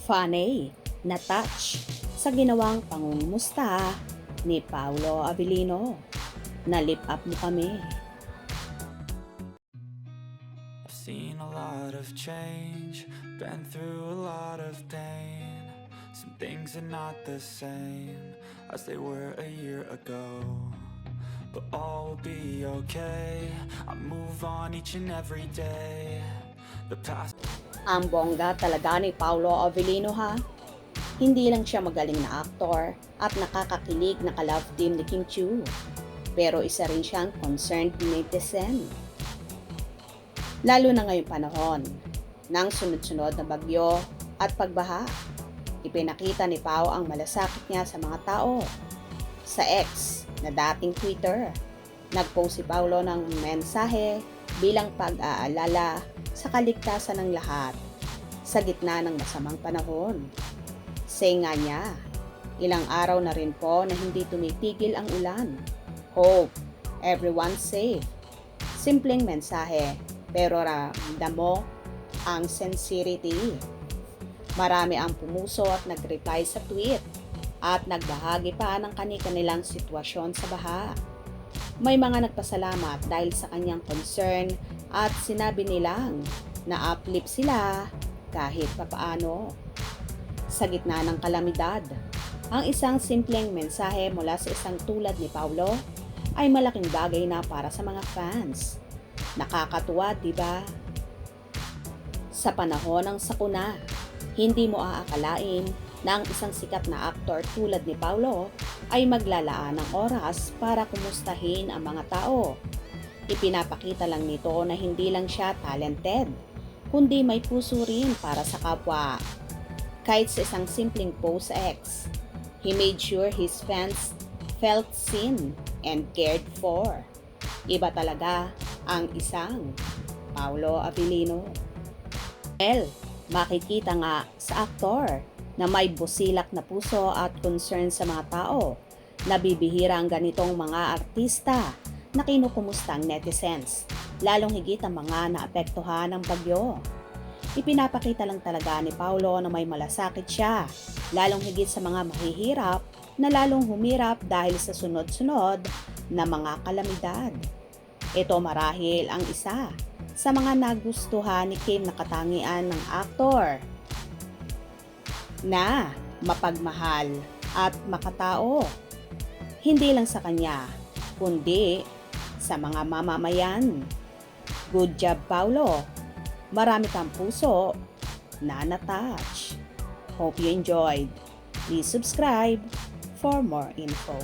funny na touch sa ginawang pangungumusta ni Paolo Abilino. Na-lip up mo kami. I've seen a lot of change, been through a lot of pain. Some things are not the same as they were a year ago, but all will be okay. I move on each and every day. The past. Ang bongga talaga ni Paolo Abilino ha. Hindi lang siya magaling na aktor at nakakakilig na ka-love team ni Kim Chiu, pero isa rin siyang concerned netizen. Lalo na ngayong panahon ng sunod-sunod na bagyo at pagbaha. Ipinakita ni Pao ang malasakit niya sa mga tao. Sa X na dating Twitter, nagpost si Paolo ng mensahe bilang pag-aalala sa kaligtasan ng lahat sa gitna ng masamang panahon. Say nga niya, ilang araw na rin po na hindi tumitigil ang ulan. Hope everyone's safe. Simpleng mensahe, pero ramdam mo ang sincerity. Marami ang pumuso at nag-reply sa tweet at nagbahagi pa ng kani-kanilang sitwasyon sa baha. May mga nagpasalamat dahil sa kanyang concern at sinabi nilang na uplift sila kahit papaano. Sa gitna ng kalamidad, ang isang simpleng mensahe mula sa isang tulad ni Paolo ay malaking bagay na para sa mga fans. Nakakatuwa, di ba? Sa panahon ng sakuna, hindi mo aakalain na ang isang sikat na aktor tulad ni Paolo ay maglalaan ng oras para kumustahin ang mga tao. Ipinapakita lang nito na hindi lang siya talented, kundi may puso rin para sa kapwa. Kahit sa isang simpleng post sa X, he made sure his fans felt seen and cared for. Iba talaga ang isang Paolo Abilino. Makikita nga sa aktor na may busilak na puso at concern sa mga tao. Nabibihira ang ganitong mga artista na kinukumusta ang netizens, lalong higit ang mga naapektuhan ng bagyo. Ipinapakita lang talaga ni Paolo na may malasakit siya, lalong higit sa mga mahihirap na lalong humirap dahil sa sunod-sunod na mga kalamidad. Ito marahil ang isa sa mga nagustuhan ni Kim na katangian ng aktor na mapagmahal at makatao. Hindi lang sa kanya, kundi sa mga mamamayan. Good job, Paolo. Marami kang puso na na-touch. Hope you enjoyed. Please subscribe for more info.